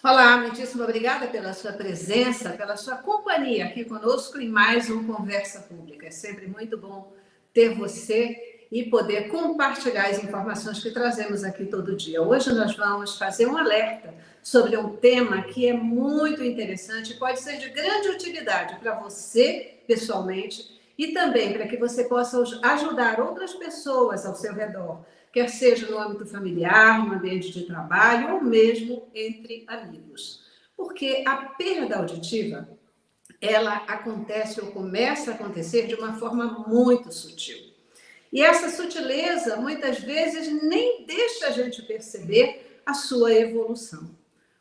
Olá, muitíssimo obrigada pela sua presença, pela sua companhia aqui conosco em mais um Conversa Pública. É sempre muito bom ter você e poder compartilhar as informações que trazemos aqui todo dia. Hoje nós vamos fazer um alerta sobre um tema que é muito interessante e pode ser de grande utilidade para você pessoalmente e também para que você possa ajudar outras pessoas ao seu redor, quer seja no âmbito familiar, no ambiente de trabalho ou mesmo entre amigos. Porque a perda auditiva, ela acontece ou começa a acontecer de uma forma muito sutil. E essa sutileza, muitas vezes, nem deixa a gente perceber a sua evolução.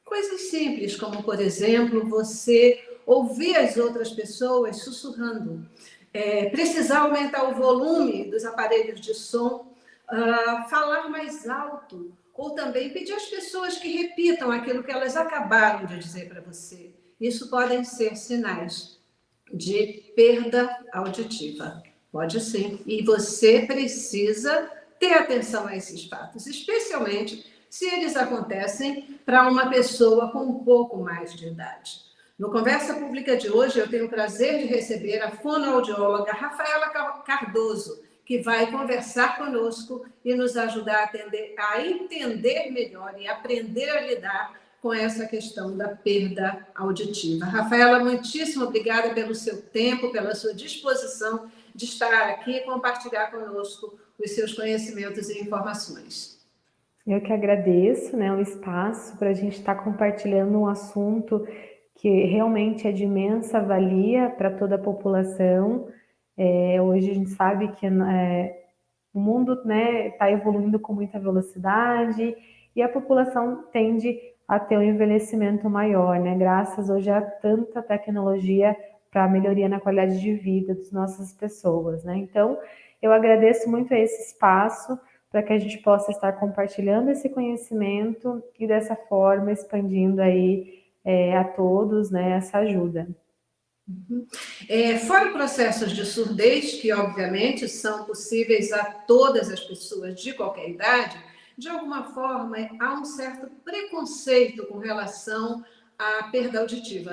Coisas simples, como, por exemplo, você ouvir as outras pessoas sussurrando, precisar aumentar o volume dos aparelhos de som, falar mais alto, ou também pedir às pessoas que repitam aquilo que elas acabaram de dizer para você. Isso podem ser sinais de perda auditiva. Pode sim. E você precisa ter atenção a esses fatos, especialmente se eles acontecem para uma pessoa com um pouco mais de idade. No Conversa Pública de hoje, eu tenho o prazer de receber a fonoaudióloga Rafaela Cardoso, que vai conversar conosco e nos ajudar a entender melhor e aprender a lidar com essa questão da perda auditiva. Rafaela, muitíssimo obrigada pelo seu tempo, pela sua disposição de estar aqui e compartilhar conosco os seus conhecimentos e informações. Eu que agradeço, o espaço para a gente estar compartilhando um assunto que realmente é de imensa valia para toda a população. Hoje a gente sabe que o mundo está evoluindo com muita velocidade e a população tende a ter um envelhecimento maior, graças hoje a tanta tecnologia para a melhoria na qualidade de vida das nossas pessoas, Então, eu agradeço muito a esse espaço para que a gente possa estar compartilhando esse conhecimento e dessa forma expandindo aí a todos, essa ajuda. Fora processos de surdez, que obviamente são possíveis a todas as pessoas de qualquer idade, de alguma forma há um certo preconceito com relação à perda auditiva,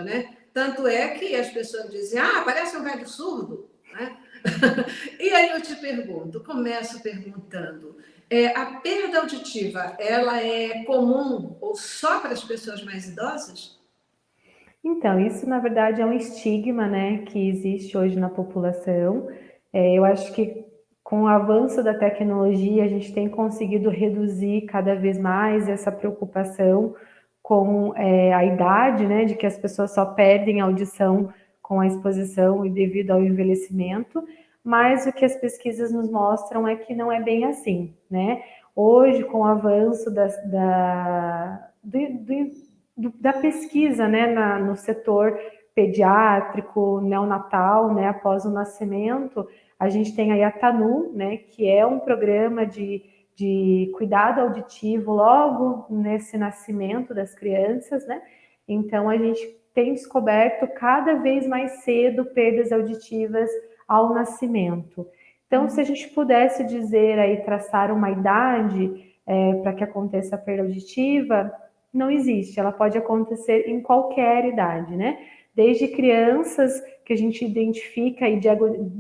Tanto é que as pessoas dizem, parece um velho surdo, E aí eu te pergunto, começo perguntando, a perda auditiva, ela é comum ou só para as pessoas mais idosas? Então, isso na verdade é um estigma, que existe hoje na população. Eu acho que com o avanço da tecnologia, a gente tem conseguido reduzir cada vez mais essa preocupação com a idade, de que as pessoas só perdem a audição com a exposição e devido ao envelhecimento, mas o que as pesquisas nos mostram é que não é bem assim, Hoje, com o avanço da pesquisa, no setor pediátrico, neonatal, após o nascimento, a gente tem aí a TANU, que é um programa de cuidado auditivo logo nesse nascimento das crianças, Então, a gente tem descoberto cada vez mais cedo perdas auditivas ao nascimento. Então, se a gente pudesse dizer aí, traçar uma idade para que aconteça a perda auditiva, não existe, ela pode acontecer em qualquer idade, Desde crianças que a gente identifica e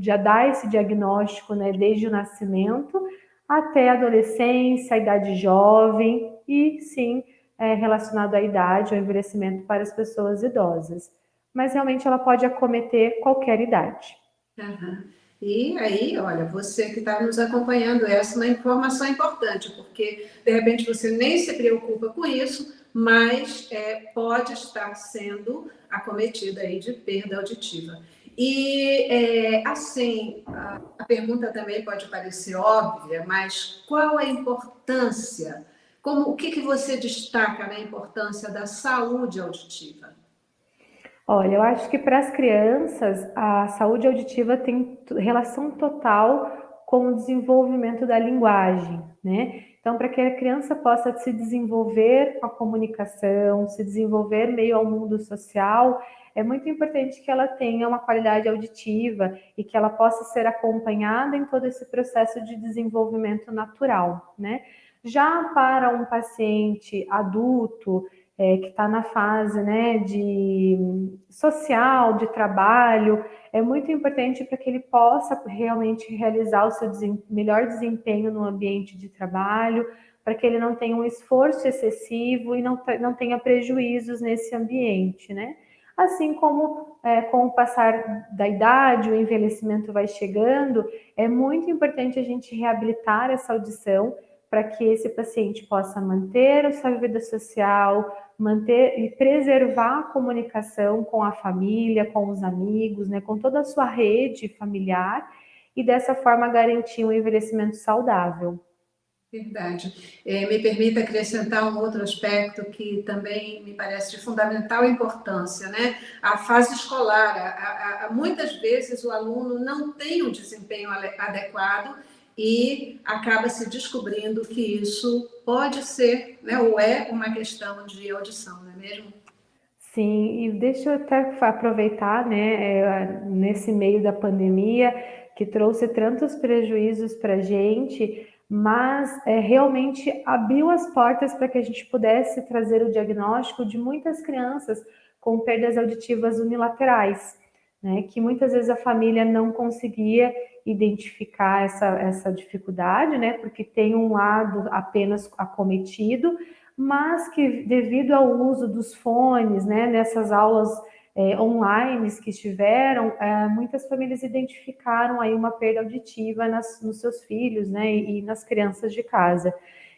já dá esse diagnóstico, desde o nascimento, até a adolescência, a idade jovem e, sim, relacionado à idade, ao envelhecimento para as pessoas idosas. Mas, realmente, ela pode acometer qualquer idade. Uhum. E aí, olha, você que está nos acompanhando, essa é uma informação importante, porque de repente você nem se preocupa com isso, mas pode estar sendo acometida aí de perda auditiva. E assim, a pergunta também pode parecer óbvia, mas qual a importância? O que você destaca na importância da saúde auditiva? Olha, eu acho que para as crianças a saúde auditiva tem relação total com o desenvolvimento da linguagem, Então, para que a criança possa se desenvolver com a comunicação, se desenvolver meio ao mundo social, é muito importante que ela tenha uma qualidade auditiva e que ela possa ser acompanhada em todo esse processo de desenvolvimento natural, Já para um paciente adulto, que está na fase, né, de social, de trabalho, é muito importante para que ele possa realmente realizar o seu melhor desempenho no ambiente de trabalho, para que ele não tenha um esforço excessivo e não tenha prejuízos nesse ambiente, né? Assim como com o passar da idade, o envelhecimento vai chegando, é muito importante a gente reabilitar essa audição para que esse paciente possa manter a sua vida social, manter e preservar a comunicação com a família, com os amigos, né, com toda a sua rede familiar e dessa forma garantir um envelhecimento saudável. Verdade. Me permita acrescentar um outro aspecto que também me parece de fundamental importância, né? A fase escolar. Muitas vezes o aluno não tem um desempenho adequado e acaba se descobrindo que isso pode ser, né, ou é uma questão de audição, não é mesmo? Sim, e deixa eu até aproveitar, né, nesse meio da pandemia, que trouxe tantos prejuízos para a gente, mas realmente abriu as portas para que a gente pudesse trazer o diagnóstico de muitas crianças com perdas auditivas unilaterais, né, que muitas vezes a família não conseguia identificar essa dificuldade, né, porque tem um lado apenas acometido, mas que devido ao uso dos fones, né, nessas aulas online que estiveram, muitas famílias identificaram aí uma perda auditiva nos seus filhos, né, e nas crianças de casa.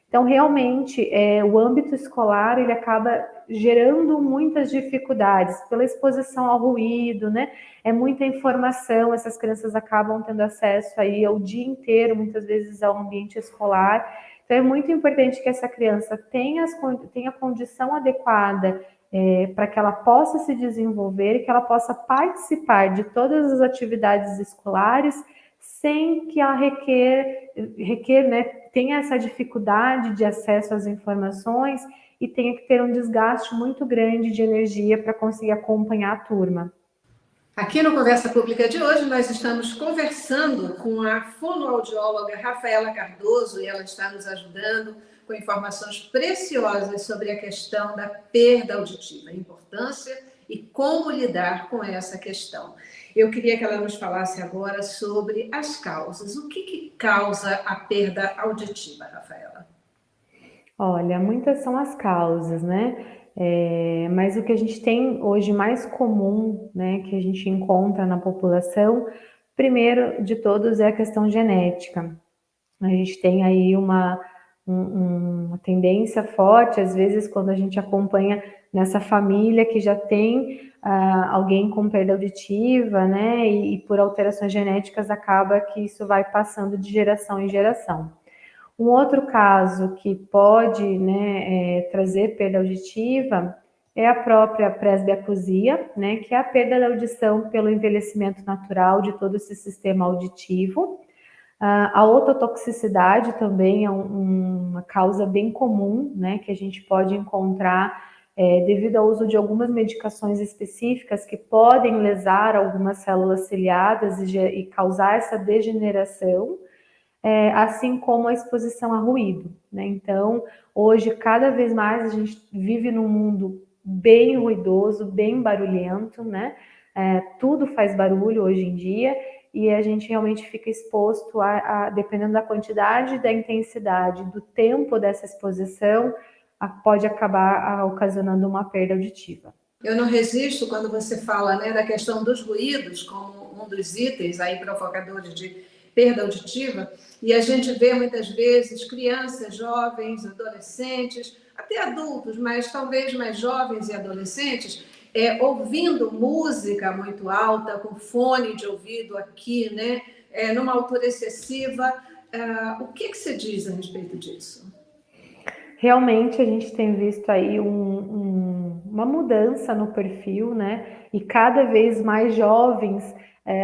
Então, realmente, o âmbito escolar, ele acaba gerando muitas dificuldades pela exposição ao ruído, né? É muita informação, essas crianças acabam tendo acesso aí ao dia inteiro, muitas vezes, ao ambiente escolar. Então, é muito importante que essa criança tenha a condição adequada para que ela possa se desenvolver e que ela possa participar de todas as atividades escolares sem que ela né, tenha essa dificuldade de acesso às informações e tenha que ter um desgaste muito grande de energia para conseguir acompanhar a turma. Aqui no Conversa Pública de hoje, nós estamos conversando com a fonoaudióloga Rafaela Cardoso e ela está nos ajudando com informações preciosas sobre a questão da perda auditiva, a importância e como lidar com essa questão. Eu queria que ela nos falasse agora sobre as causas. O que causa a perda auditiva, Rafaela? Olha, muitas são as causas, né? Mas o que a gente tem hoje mais comum, né, que a gente encontra na população, primeiro de todos é a questão genética. A gente tem aí uma tendência forte, às vezes, quando a gente acompanha nessa família que já tem alguém com perda auditiva, né, e por alterações genéticas acaba que isso vai passando de geração em geração. Um outro caso que pode, né, trazer perda auditiva é a própria presbiacusia, né, que é a perda da audição pelo envelhecimento natural de todo esse sistema auditivo. A ototoxicidade também é uma causa bem comum, né, que a gente pode encontrar devido ao uso de algumas medicações específicas que podem lesar algumas células ciliadas e causar essa degeneração, assim como a exposição a ruído, né? Então, hoje, cada vez mais, a gente vive num mundo bem ruidoso, bem barulhento, né? Tudo faz barulho hoje em dia e a gente realmente fica exposto dependendo da quantidade, da intensidade, do tempo dessa exposição, pode acabar ocasionando uma perda auditiva. Eu não resisto quando você fala, né, da questão dos ruídos como um dos itens aí provocadores de perda auditiva, e a gente vê muitas vezes crianças, jovens, adolescentes, até adultos, mas talvez mais jovens e adolescentes, ouvindo música muito alta, com fone de ouvido aqui, né, numa altura excessiva. O que você diz a respeito disso? Realmente a gente tem visto aí uma mudança no perfil, né? E cada vez mais jovens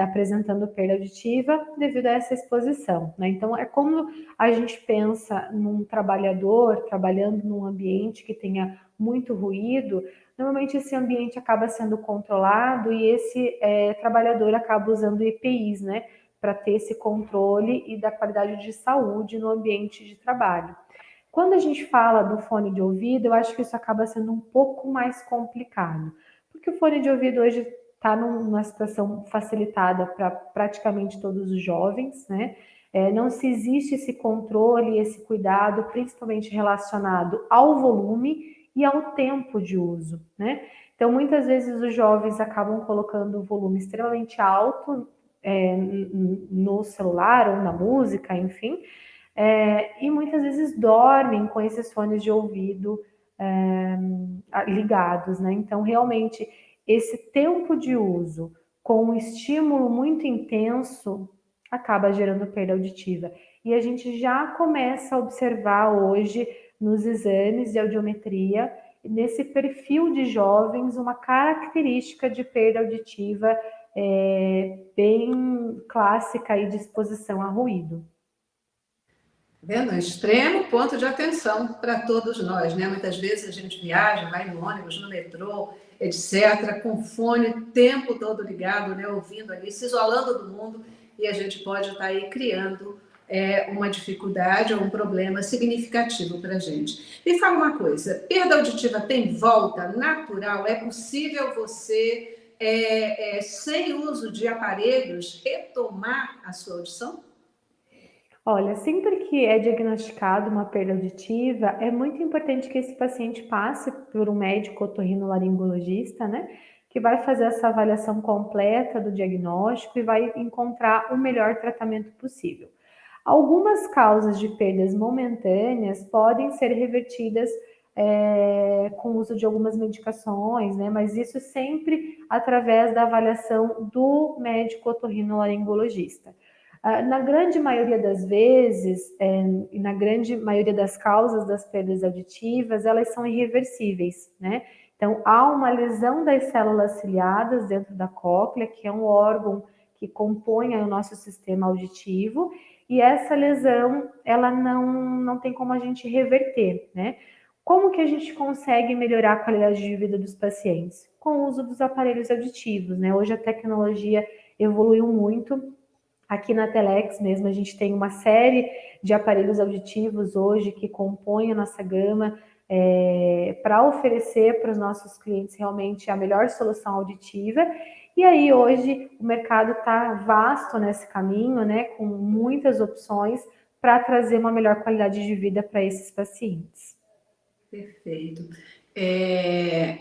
apresentando perda auditiva devido a essa exposição, né? Então é como a gente pensa num trabalhador trabalhando num ambiente que tenha muito ruído, normalmente esse ambiente acaba sendo controlado e esse trabalhador acaba usando EPIs, né? Para ter esse controle e da qualidade de saúde no ambiente de trabalho. Quando a gente fala do fone de ouvido, eu acho que isso acaba sendo um pouco mais complicado, porque o fone de ouvido hoje está numa situação facilitada para praticamente todos os jovens, né? Não se existe esse controle, esse cuidado, principalmente relacionado ao volume e ao tempo de uso, né? Então, muitas vezes os jovens acabam colocando o volume extremamente alto no celular ou na música, enfim, e muitas vezes dormem com esses fones de ouvido ligados, né? Então, realmente, esse tempo de uso com um estímulo muito intenso acaba gerando perda auditiva. E a gente já começa a observar hoje nos exames de audiometria, nesse perfil de jovens, uma característica de perda auditiva bem clássica e de exposição a ruído. Vendo? Extremo ponto de atenção para todos nós, né? Muitas vezes a gente viaja, vai no ônibus, no metrô, etc., com fone o tempo todo ligado, né? Ouvindo ali, se isolando do mundo, e a gente pode estar aí criando uma dificuldade ou um problema significativo para a gente. Me fala uma coisa, perda auditiva tem volta natural? É possível você, sem uso de aparelhos, retomar a sua audição? Olha, sempre que é diagnosticado uma perda auditiva, é muito importante que esse paciente passe por um médico otorrinolaringologista, né? Que vai fazer essa avaliação completa do diagnóstico e vai encontrar o melhor tratamento possível. Algumas causas de perdas momentâneas podem ser revertidas com o uso de algumas medicações, né? Mas isso sempre através da avaliação do médico otorrinolaringologista. Na grande maioria das vezes, e na grande maioria das causas das perdas auditivas, elas são irreversíveis, né? Então, há uma lesão das células ciliadas dentro da cóclea, que é um órgão que compõe o nosso sistema auditivo, e essa lesão, ela não tem como a gente reverter, né? Como que a gente consegue melhorar a qualidade de vida dos pacientes? Com o uso dos aparelhos auditivos, né? Hoje a tecnologia evoluiu muito. Aqui na Telex mesmo, a gente tem uma série de aparelhos auditivos hoje que compõem a nossa gama para oferecer para os nossos clientes realmente a melhor solução auditiva. E aí hoje o mercado está vasto nesse caminho, né, com muitas opções para trazer uma melhor qualidade de vida para esses pacientes. Perfeito.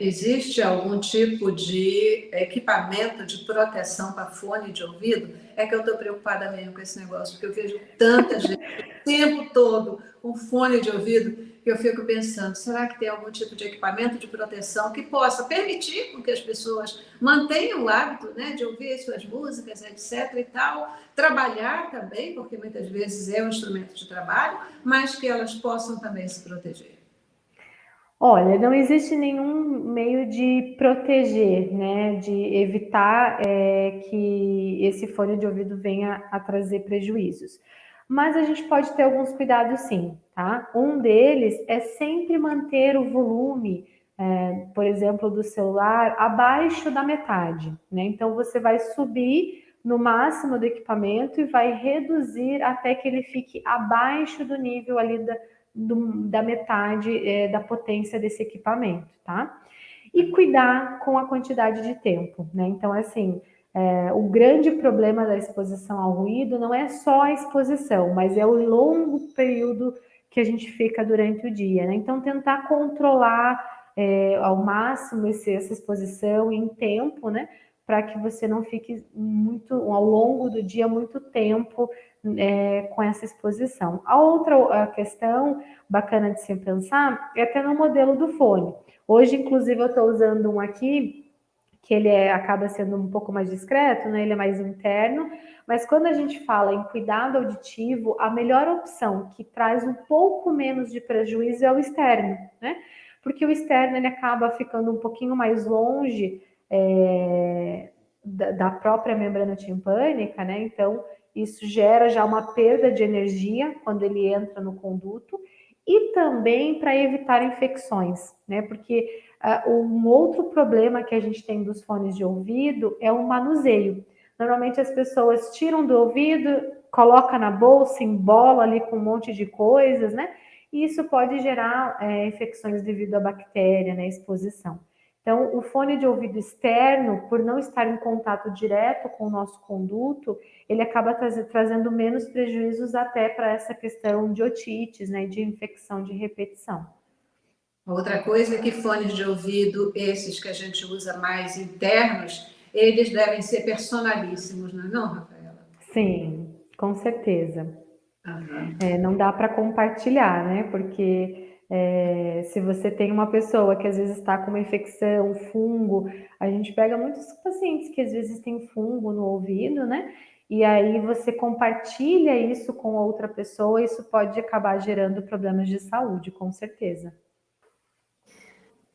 Existe algum tipo de equipamento de proteção para fone de ouvido? É que eu estou preocupada mesmo com esse negócio, porque eu vejo tanta gente o tempo todo com fone de ouvido que eu fico pensando, será que tem algum tipo de equipamento de proteção que possa permitir que as pessoas mantenham o hábito, né, de ouvir suas músicas, etc. e tal, trabalhar também, porque muitas vezes é um instrumento de trabalho, mas que elas possam também se proteger? Olha, não existe nenhum meio de proteger, né, de evitar que esse fone de ouvido venha a trazer prejuízos. Mas a gente pode ter alguns cuidados sim, tá? Um deles é sempre manter o volume, por exemplo, do celular abaixo da metade, né? Então você vai subir no máximo do equipamento e vai reduzir até que ele fique abaixo do nível ali da metade da potência desse equipamento, tá? E cuidar com a quantidade de tempo, né? Então, assim, o grande problema da exposição ao ruído não é só a exposição, mas é o longo período que a gente fica durante o dia, né? Então, tentar controlar ao máximo essa exposição em tempo, né? Para que você não fique muito, ao longo do dia, muito tempo com essa exposição. A outra questão bacana de se pensar é até no modelo do fone. Hoje, inclusive, eu estou usando um aqui que ele acaba sendo um pouco mais discreto, né? Ele é mais interno, mas quando a gente fala em cuidado auditivo, a melhor opção que traz um pouco menos de prejuízo é o externo, né? Porque o externo ele acaba ficando um pouquinho mais longe da própria membrana timpânica, né? Então, isso gera já uma perda de energia quando ele entra no conduto e também para evitar infecções, né? Porque um outro problema que a gente tem dos fones de ouvido é o manuseio. Normalmente as pessoas tiram do ouvido, coloca na bolsa, embola ali com um monte de coisas, né? e isso pode gerar infecções devido à bactéria, né, exposição. Então, o fone de ouvido externo, por não estar em contato direto com o nosso conduto, ele acaba trazendo menos prejuízos até para essa questão de otites, né, de infecção de repetição. Outra coisa é que fones de ouvido, esses que a gente usa mais internos, eles devem ser personalíssimos, não é não, Rafaela? Sim, com certeza. Aham. Não dá para compartilhar, né? Porque se você tem uma pessoa que às vezes está com uma infecção, fungo, a gente pega muitos pacientes que às vezes têm fungo no ouvido, né? E aí você compartilha isso com outra pessoa, isso pode acabar gerando problemas de saúde, com certeza.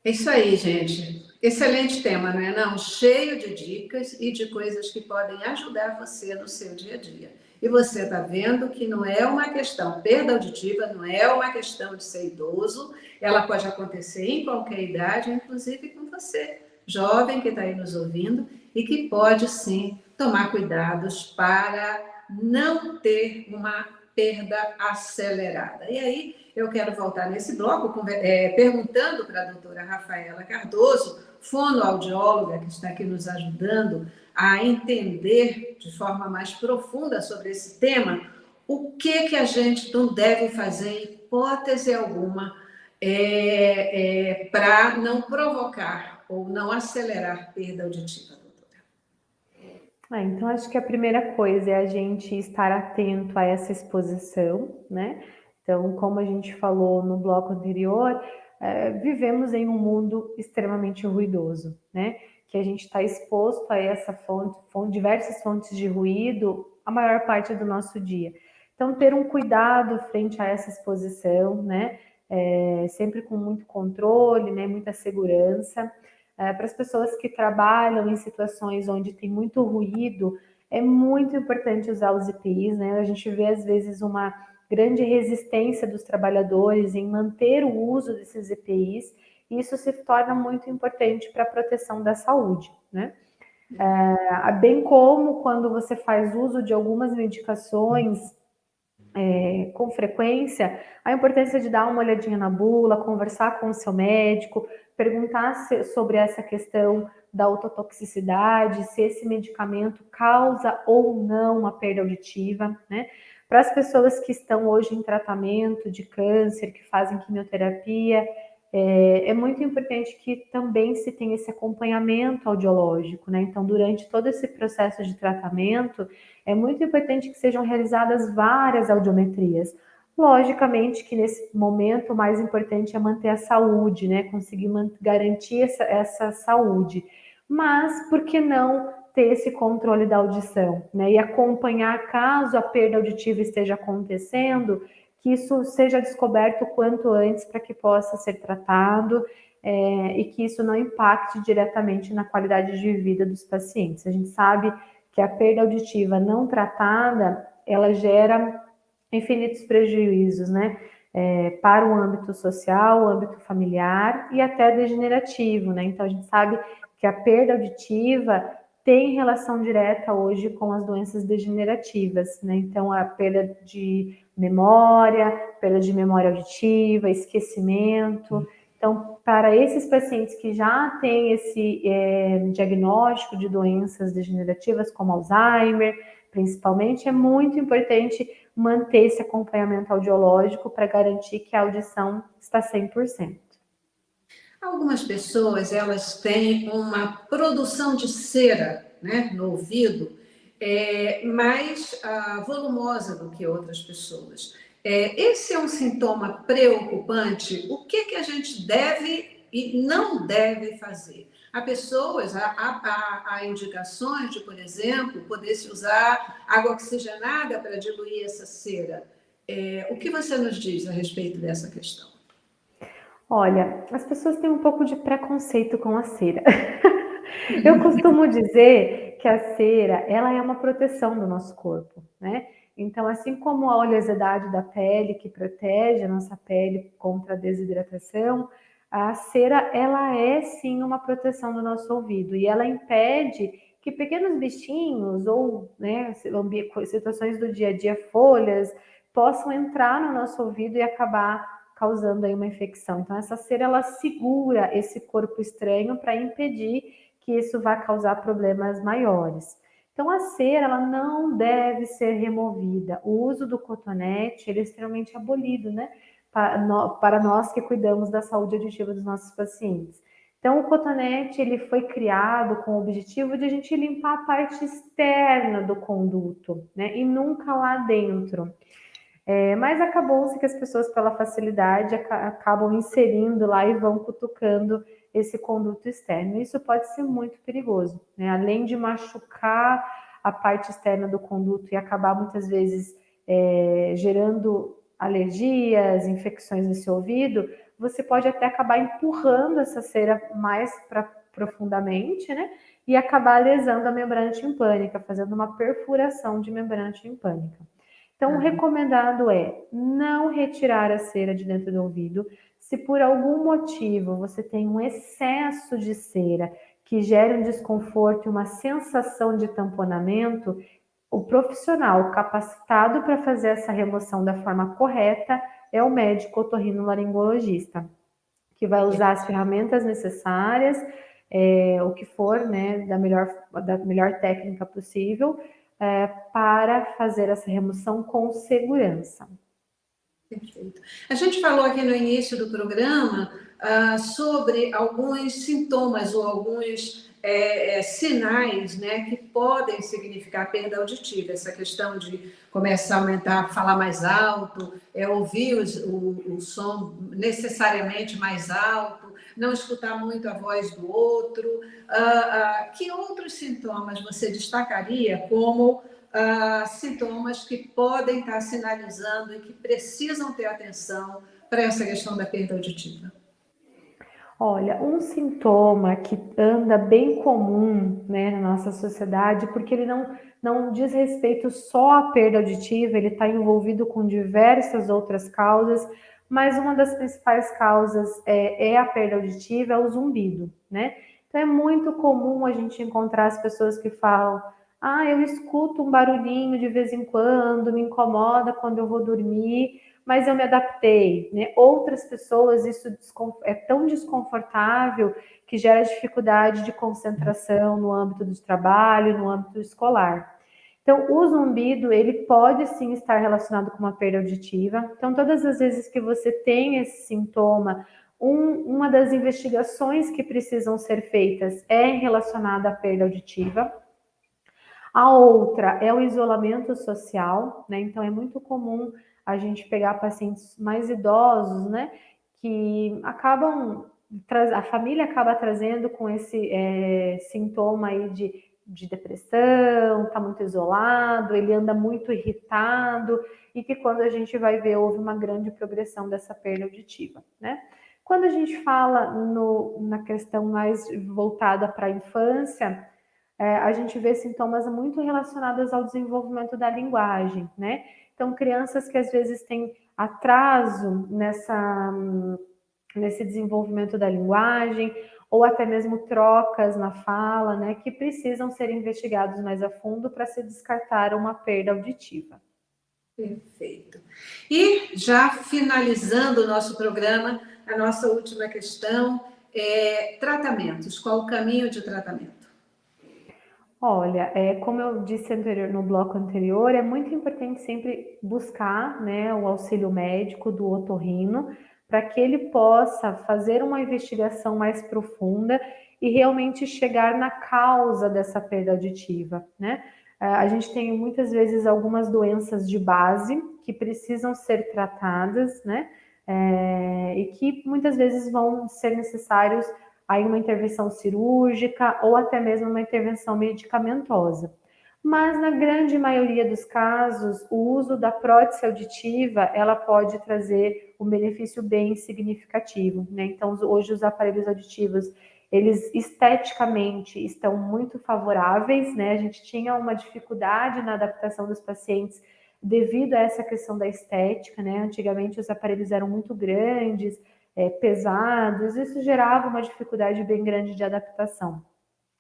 É isso aí, gente. Excelente tema, não é não? Cheio de dicas e de coisas que podem ajudar você no seu dia a dia. E você está vendo que não é uma questão, perda auditiva não é uma questão de ser idoso, ela pode acontecer em qualquer idade, inclusive com você, jovem que está aí nos ouvindo, e que pode sim tomar cuidados para não ter uma perda acelerada. E aí, eu quero voltar nesse bloco perguntando para a doutora Rafaela Cardoso, fonoaudióloga, que está aqui nos ajudando a entender de forma mais profunda sobre esse tema, o que a gente não deve fazer, em hipótese alguma, para não provocar ou não acelerar perda auditiva, doutora. Então, acho que a primeira coisa é a gente estar atento a essa exposição, né? Então, como a gente falou no bloco anterior, vivemos em um mundo extremamente ruidoso, né? Que a gente está exposto a essa diversas fontes de ruído a maior parte do nosso dia. Então, ter um cuidado frente a essa exposição, né? Sempre com muito controle, né? Muita segurança. Para as pessoas que trabalham em situações onde tem muito ruído, é muito importante usar os EPIs, né? A gente vê às vezes uma grande resistência dos trabalhadores em manter o uso desses EPIs, e isso se torna muito importante para a proteção da saúde, né? Bem como quando você faz uso de algumas medicações com frequência, a importância de dar uma olhadinha na bula, conversar com o seu médico, perguntar sobre essa questão da ototoxicidade, se esse medicamento causa ou não uma perda auditiva, né? Para as pessoas que estão hoje em tratamento de câncer, que fazem quimioterapia, é muito importante que também se tenha esse acompanhamento audiológico, né? Então, durante todo esse processo de tratamento, é muito importante que sejam realizadas várias audiometrias. Logicamente que nesse momento o mais importante é manter a saúde, né? Conseguir garantir essa saúde. Mas por que não ter esse controle da audição, né? E acompanhar caso a perda auditiva esteja acontecendo, que isso seja descoberto o quanto antes para que possa ser tratado e que isso não impacte diretamente na qualidade de vida dos pacientes. A gente sabe que a perda auditiva não tratada, ela gera infinitos prejuízos, né? Para o âmbito social, o âmbito familiar e até degenerativo, né? Então a gente sabe que a perda auditiva tem relação direta hoje com as doenças degenerativas, né? Então a perda de memória auditiva, esquecimento. Então, para esses pacientes que já têm esse diagnóstico de doenças degenerativas, como Alzheimer, principalmente, é muito importante manter esse acompanhamento audiológico para garantir que a audição está 100%. Algumas pessoas, elas têm uma produção de cera, né, no ouvido, mais volumosa do que outras pessoas. Esse é um sintoma preocupante. O que a gente deve e não deve fazer? Há pessoas, há indicações de, por exemplo, poder-se usar água oxigenada para diluir essa cera. O que você nos diz a respeito dessa questão? Olha, as pessoas têm um pouco de preconceito com a cera. Eu costumo dizer que a cera, ela é uma proteção do nosso corpo, né? Então, assim como a oleosidade da pele, que protege a nossa pele contra a desidratação, a cera, ela é sim uma proteção do nosso ouvido e ela impede que pequenos bichinhos ou né, situações do dia a dia, folhas, possam entrar no nosso ouvido e acabar causando aí uma infecção. Então, essa cera, ela segura esse corpo estranho para impedir que isso vá causar problemas maiores. Então, a cera, ela não deve ser removida. O uso do cotonete, ele é extremamente abolido, né? Para nós que cuidamos da saúde auditiva dos nossos pacientes. Então, o cotonete, ele foi criado com o objetivo de a gente limpar a parte externa do conduto, né? E nunca lá dentro. Mas acabou-se que as pessoas, pela facilidade, acabam inserindo lá e vão cutucando esse conduto externo. Isso pode ser muito perigoso, né? Além de machucar a parte externa do conduto e acabar muitas vezes gerando alergias, infecções nesse ouvido, você pode até acabar empurrando essa cera mais profundamente, né? E acabar lesando a membrana timpânica, fazendo uma perfuração de membrana timpânica. Então, o recomendado é não retirar a cera de dentro do ouvido. Se por algum motivo você tem um excesso de cera que gera um desconforto e uma sensação de tamponamento, o profissional capacitado para fazer essa remoção da forma correta é o médico otorrinolaringologista, que vai usar as ferramentas necessárias, o que for, né, da melhor técnica possível, para fazer essa remoção com segurança. Perfeito. A gente falou aqui no início do programa sobre alguns sintomas ou alguns sinais, né, que podem significar perda auditiva. Essa questão de começar a aumentar, falar mais alto, ouvir o som necessariamente mais alto, não escutar muito a voz do outro. Que outros sintomas você destacaria como sintomas que podem estar sinalizando e que precisam ter atenção para essa questão da perda auditiva? Olha, um sintoma que anda bem comum, né, na nossa sociedade, porque ele não diz respeito só à perda auditiva, ele está envolvido com diversas outras causas, mas uma das principais causas é a perda auditiva, é o zumbido, né? Então é muito comum a gente encontrar as pessoas que falam: eu escuto um barulhinho de vez em quando, me incomoda quando eu vou dormir, mas eu me adaptei, né? Outras pessoas, isso é tão desconfortável que gera dificuldade de concentração no âmbito do trabalho, no âmbito escolar. Então, o zumbido, ele pode sim estar relacionado com uma perda auditiva. Então, todas as vezes que você tem esse sintoma, uma das investigações que precisam ser feitas é relacionada à perda auditiva. A outra é o isolamento social, né? Então, é muito comum a gente pegar pacientes mais idosos, né? Que acabam, a família acaba trazendo com esse sintoma aí de depressão, tá muito isolado, ele anda muito irritado, e que quando a gente vai ver, houve uma grande progressão dessa perda auditiva, né? Quando a gente fala na questão mais voltada para a infância, a gente vê sintomas muito relacionados ao desenvolvimento da linguagem, né? Então, crianças que às vezes têm atraso nesse desenvolvimento da linguagem, ou até mesmo trocas na fala, né? Que precisam ser investigados mais a fundo para se descartar uma perda auditiva. Perfeito. E já finalizando o nosso programa, a nossa última questão é tratamentos. Qual o caminho de tratamento? Olha, como eu disse no bloco anterior, é muito importante sempre buscar, né, o auxílio médico do otorrino para que ele possa fazer uma investigação mais profunda e realmente chegar na causa dessa perda auditiva, né? A gente tem muitas vezes algumas doenças de base que precisam ser tratadas, né? E que muitas vezes vão ser necessários aí uma intervenção cirúrgica ou até mesmo uma intervenção medicamentosa. Mas na grande maioria dos casos, o uso da prótese auditiva, ela pode trazer um benefício bem significativo, né? Então, hoje os aparelhos auditivos, eles esteticamente estão muito favoráveis, né? A gente tinha uma dificuldade na adaptação dos pacientes devido a essa questão da estética, né? Antigamente os aparelhos eram muito grandes, pesados, isso gerava uma dificuldade bem grande de adaptação.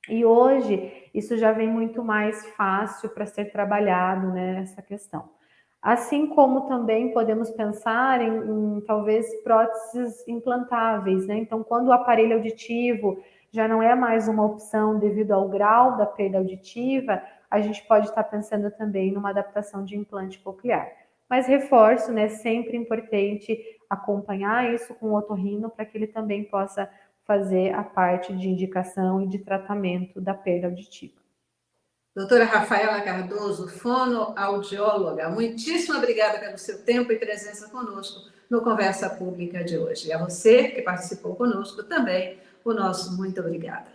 E hoje isso já vem muito mais fácil para ser trabalhado, né, nessa questão. Assim como também podemos pensar em talvez próteses implantáveis, né? Então, quando o aparelho auditivo já não é mais uma opção devido ao grau da perda auditiva, a gente pode estar pensando também numa adaptação de implante coclear. Mas reforço, né? Sempre importante acompanhar isso com o otorrino para que ele também possa fazer a parte de indicação e de tratamento da perda auditiva. Doutora Rafaela Cardoso, fonoaudióloga, muitíssimo obrigada pelo seu tempo e presença conosco no Conversa Pública de hoje. E a você que participou conosco também, o nosso muito obrigada.